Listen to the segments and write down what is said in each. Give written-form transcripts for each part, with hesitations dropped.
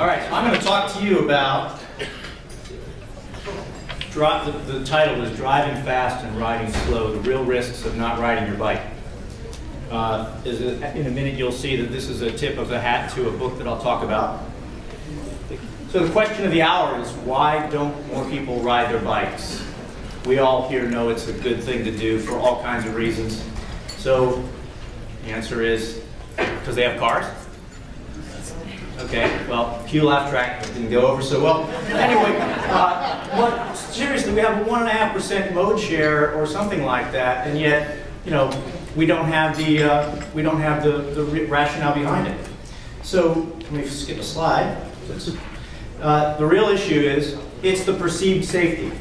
All right, so I'm going to talk to you about, the title is Driving Fast and Riding Slow, the Real Risks of Not Riding Your Bike. In a minute you'll see that this is a tip of the hat to a book that I'll talk about. So the question of the hour is, why don't more people ride their bikes? We all here know it's a good thing to do for all kinds of reasons. So the answer is, because they have cars? Okay, well, cue laugh track didn't go over so well. Anyway, but seriously, we have a 1.5% mode share or something like that, and yet, you know, we don't have the rationale behind it. So let me skip a slide. The real issue is it's the perceived safety.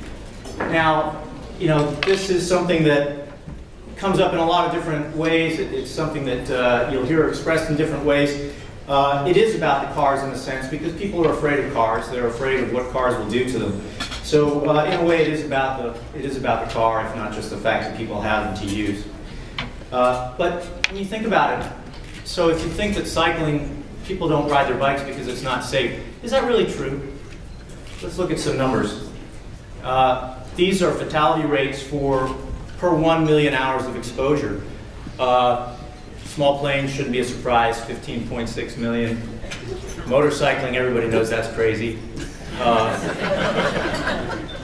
Now, you know, this is something that comes up in a lot of different ways. It's something that you'll hear expressed in different ways. It is about the cars in a sense, because people are afraid of cars. They're afraid of what cars will do to them. So in a way, it is about the car, if not just the fact that people have them to use. But when you think about it, so if you think that cycling, people don't ride their bikes because it's not safe, is that really true? Let's look at some numbers. These are fatality rates per 1 million hours of exposure. Small planes shouldn't be a surprise, 15.6 million. Motorcycling, everybody knows that's crazy.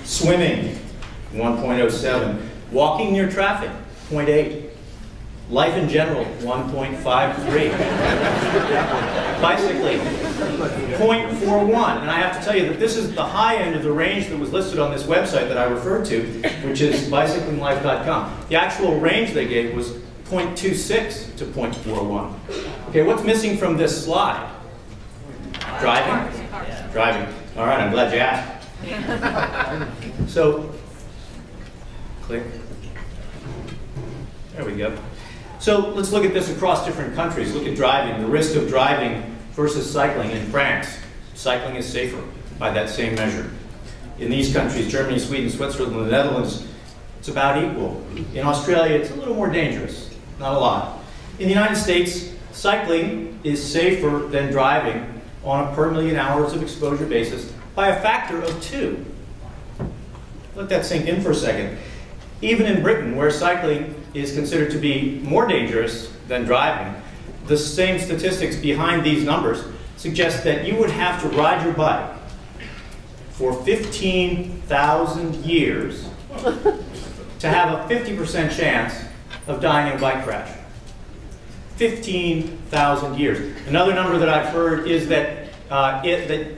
Swimming, 1.07. Walking near traffic, 0.8. Life in general, 1.53. Bicycling, 0.41. And I have to tell you that this is the high end of the range that was listed on this website that I referred to, which is bicyclinglife.com. The actual range they gave was 0.26 to 0.41. Okay, what's missing from this slide? Driving? Driving. All right, I'm glad you asked. So, click. There we go. So let's look at this across different countries. Look at driving, the risk of driving versus cycling. In France, cycling is safer by that same measure. In these countries, Germany, Sweden, Switzerland, the Netherlands, it's about equal. In Australia, it's a little more dangerous, not a lot. In the United States, cycling is safer than driving on a per million hours of exposure basis by a factor of 2. Let that sink in for a second. Even in Britain, where cycling is considered to be more dangerous than driving, the same statistics behind these numbers suggest that you would have to ride your bike for 15,000 years to have a 50% chance of dying in a bike crash. 15,000 years. Another number that I've heard is that, that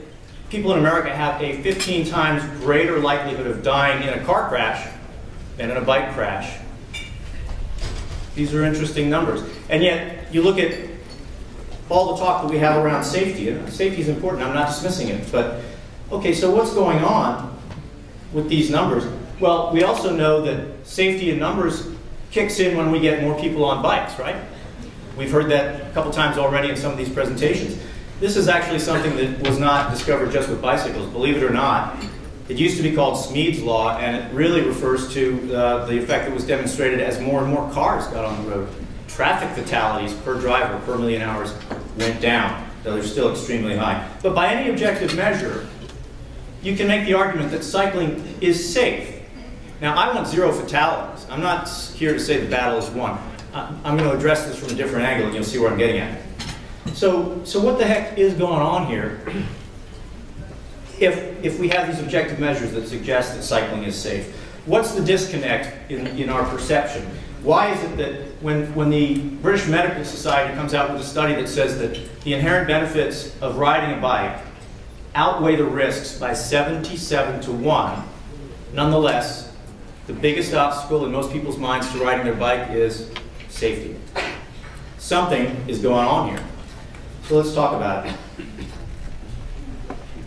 people in America have a 15 times greater likelihood of dying in a car crash than in a bike crash. These are interesting numbers. And yet, you look at all the talk that we have around safety, and safety is important, I'm not dismissing it, but okay, so what's going on with these numbers? Well, we also know that safety in numbers kicks in when we get more people on bikes, right? We've heard that a couple times already in some of these presentations. This is actually something that was not discovered just with bicycles, believe it or not. It used to be called Smead's Law, and it really refers to the effect that was demonstrated as more and more cars got on the road. Traffic fatalities per driver per million hours went down, though they're still extremely high. But by any objective measure, you can make the argument that cycling is safe. Now, I want 0 fatalities. I'm not here to say the battle is won. I'm going to address this from a different angle, and you'll see where I'm getting at. So what the heck is going on here if we have these objective measures that suggest that cycling is safe? What's the disconnect in our perception? Why is it that when the British Medical Society comes out with a study that says that the inherent benefits of riding a bike outweigh the risks by 77 to 1, nonetheless, the biggest obstacle in most people's minds to riding their bike is safety? Something is going on here. So let's talk about it.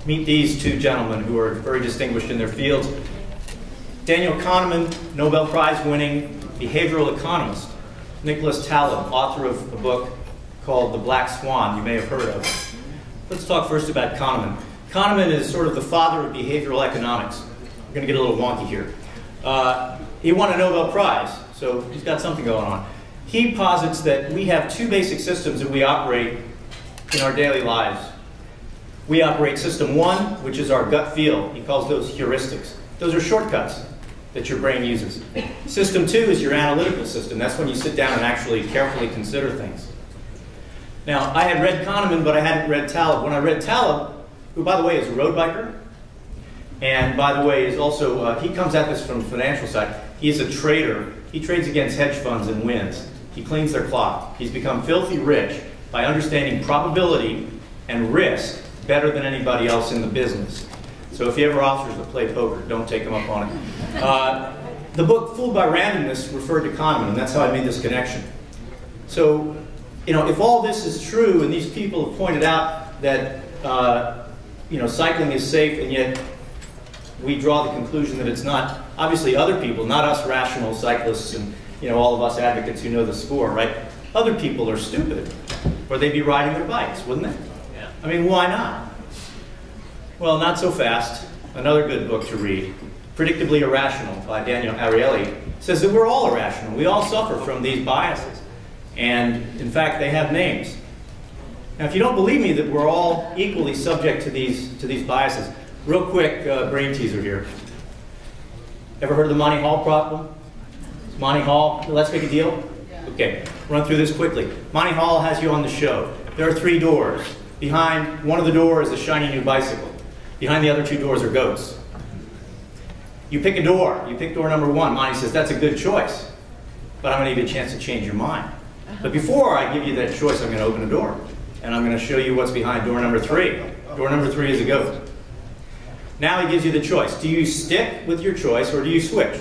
Meet these two gentlemen who are very distinguished in their fields. Daniel Kahneman, Nobel Prize winning behavioral economist. Nicholas Talib, author of a book called The Black Swan, you may have heard of. Let's talk first about Kahneman. Kahneman is sort of the father of behavioral economics. We're going to get a little wonky here. He won a Nobel Prize, so he's got something going on. He posits that we have two basic systems that we operate in our daily lives. We operate system 1, which is our gut feel. He calls those heuristics. Those are shortcuts that your brain uses. System 2 is your analytical system. That's when you sit down and actually carefully consider things. Now, I had read Kahneman, but I hadn't read Talib. When I read Talib, who, by the way, is a road biker, and by the way, is also, he comes at this from the financial side. He's a trader. He trades against hedge funds and wins. He cleans their clock. He's become filthy rich by understanding probability and risk better than anybody else in the business. So if he ever offers to play poker, don't take him up on it. The book Fooled by Randomness referred to Kahneman, and that's how I made this connection. So, you know, if all this is true, and these people have pointed out that, you know, cycling is safe, and yet we draw the conclusion that it's not, obviously other people, not us rational cyclists and, you know, all of us advocates who know the score, right? Other people are stupid, or they'd be riding their bikes, wouldn't they? Yeah. I mean, why not? Well, not so fast. Another good book to read, Predictably Irrational by Daniel Ariely, says that we're all irrational. We all suffer from these biases. And in fact, they have names. Now, if you don't believe me that we're all equally subject to these biases, real quick brain teaser here. Ever heard of the Monty Hall problem? Monty Hall, let's make a deal? Okay, run through this quickly. Monty Hall has you on the show. There are 3 doors. Behind one of the doors is a shiny new bicycle. Behind the other 2 doors are goats. You pick a door. You pick door number 1. Monty says, that's a good choice, but I'm going to give you a chance to change your mind. But before I give you that choice, I'm going to open a door, and I'm going to show you what's behind door number 3. Door number 3 is a goat. Now he gives you the choice. Do you stick with your choice, or do you switch?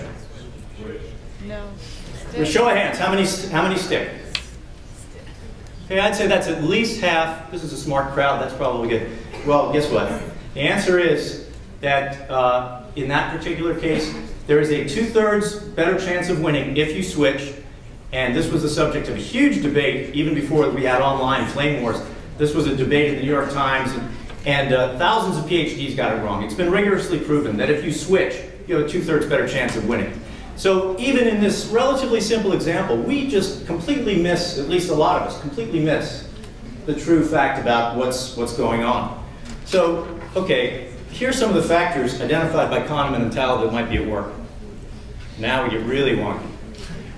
No. For show of hands, how many stick? Okay, I'd say that's at least half. This is a smart crowd. That's probably good. Well, guess what? The answer is that in that particular case, there is a 2/3 better chance of winning if you switch. And this was the subject of a huge debate even before we had online flame wars. This was a debate in the New York Times, and thousands of PhDs got it wrong. It's been rigorously proven that if you switch, you have a 2/3 better chance of winning. So even in this relatively simple example, we just completely miss, at least a lot of us, completely miss the true fact about what's going on. So, okay, here's some of the factors identified by Kahneman and Talib that might be at work. Now we get really wonky.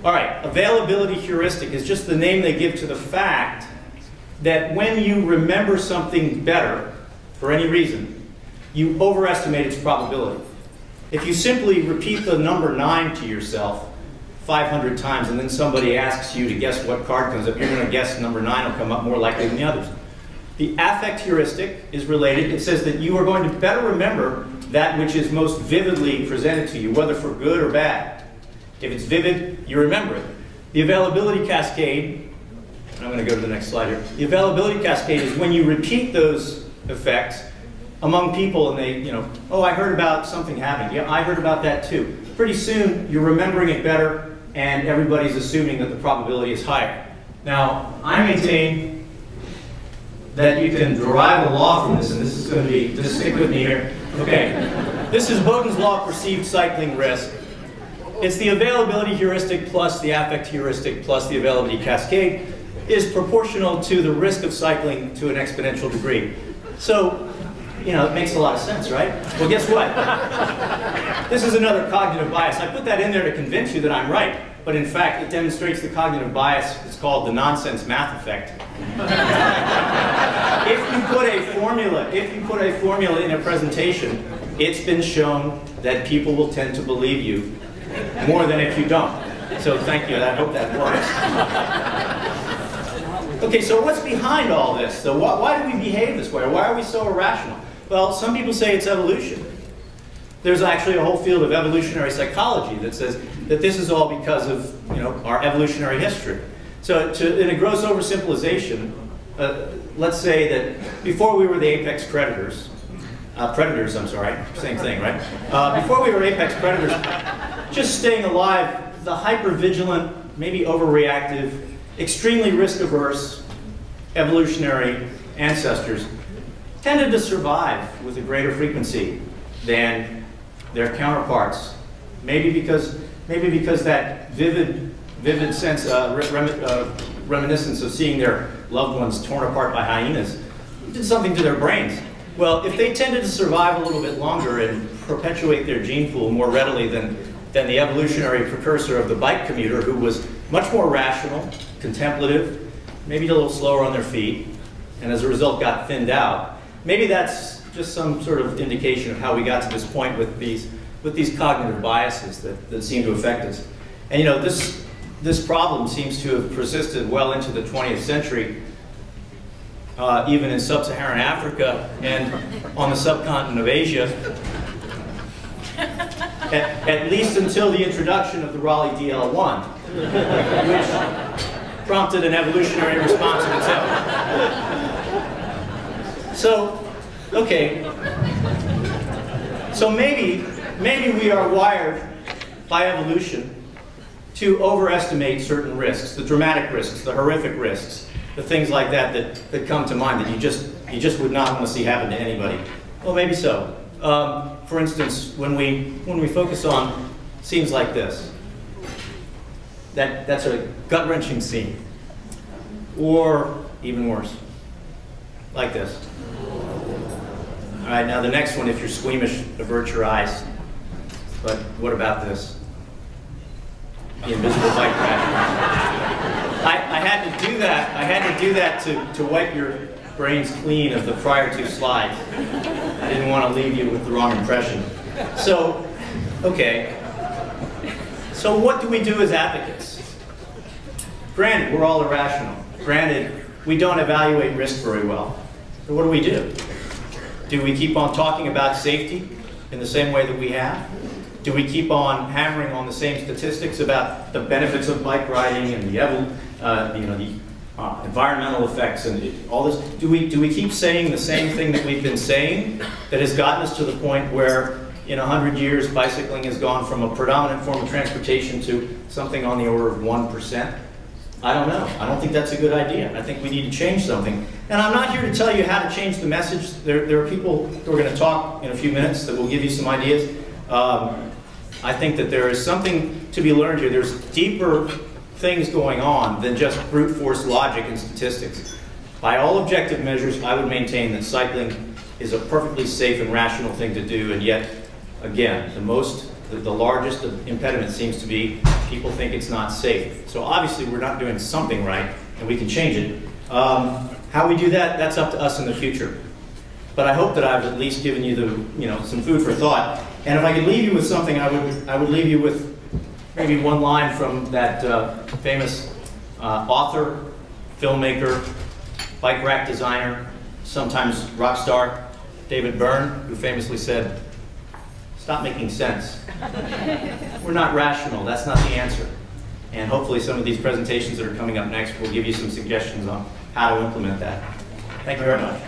All right, availability heuristic is just the name they give to the fact that when you remember something better, for any reason, you overestimate its probability. If you simply repeat the number 9 to yourself 500 times and then somebody asks you to guess what card comes up, you're going to guess number 9 will come up more likely than the others. The affect heuristic is related. It says that you are going to better remember that which is most vividly presented to you, whether for good or bad. If it's vivid, you remember it. The availability cascade, and I'm going to go to the next slide here. The availability cascade is when you repeat those effects among people and they, you know, oh, I heard about something happening. Yeah, I heard about that too. Pretty soon, you're remembering it better and everybody's assuming that the probability is higher. Now, I maintain that you can derive a law from this, and this is going to be, just stick with me here. Okay, this is Bowden's law of perceived cycling risk. It's the availability heuristic plus the affect heuristic plus the availability cascade is proportional to the risk of cycling to an exponential degree. So, you know, it makes a lot of sense, right? Well, guess what? This is another cognitive bias. I put that in there to convince you that I'm right, but in fact, it demonstrates the cognitive bias. It's called the nonsense math effect. If you put a formula in a presentation, it's been shown that people will tend to believe you more than if you don't. So thank you. I hope that works. Okay, so what's behind all this? So why do we behave this way? Why are we so irrational? Well, some people say it's evolution. There's actually a whole field of evolutionary psychology that says that this is all because of, you know, our evolutionary history. So in a gross oversimplification, let's say that before we were the apex predators, I'm sorry, same thing, right? Before we were apex predators, just staying alive, the hyper-vigilant, maybe overreactive, extremely risk-averse evolutionary ancestors tended to survive with a greater frequency than their counterparts. Maybe because that vivid sense, reminiscence of seeing their loved ones torn apart by hyenas did something to their brains. Well, if they tended to survive a little bit longer and perpetuate their gene pool more readily than the evolutionary precursor of the bike commuter, who was much more rational, contemplative, maybe a little slower on their feet, and as a result got thinned out, maybe that's just some sort of indication of how we got to this point with these cognitive biases that seem to affect us. And you know, this problem seems to have persisted well into the 20th century, even in sub-Saharan Africa and on the subcontinent of Asia, at least until the introduction of the Raleigh DL1, which prompted an evolutionary response of its own. So, okay, so maybe we are wired by evolution to overestimate certain risks, the dramatic risks, the horrific risks, the things like that come to mind that you just would not want to see happen to anybody. Well, maybe so. For instance, when we focus on scenes like this, that's a gut-wrenching scene, or even worse, like this. All right, now the next one, if you're squeamish, avert your eyes. But what about this? The invisible bike crash. I had to do that. I had to do that to wipe your brains clean of the prior two slides. I didn't want to leave you with the wrong impression. So, okay. So what do we do as advocates? Granted, we're all irrational. Granted, we don't evaluate risk very well. So what do? Do we keep on talking about safety in the same way that we have? Do we keep on hammering on the same statistics about the benefits of bike riding and the environmental effects and all this? Do we keep saying the same thing that we've been saying that has gotten us to the point where in 100 years bicycling has gone from a predominant form of transportation to something on the order of 1%? I don't know. I don't think that's a good idea. I think we need to change something. And I'm not here to tell you how to change the message. There are people who are going to talk in a few minutes that will give you some ideas. I think that there is something to be learned here. There's deeper things going on than just brute force logic and statistics. By all objective measures, I would maintain that cycling is a perfectly safe and rational thing to do, and yet, again, the largest impediment seems to be people think it's not safe. So obviously we're not doing something right, and we can change it. How we do that, that's up to us in the future. But I hope that I've at least given you some food for thought. And if I could leave you with something, I would leave you with maybe one line from that famous author, filmmaker, bike rack designer, sometimes rock star, David Byrne, who famously said, "Stop making sense." We're not rational. That's not the answer. And hopefully some of these presentations that are coming up next will give you some suggestions on how to implement that. Thank you very much.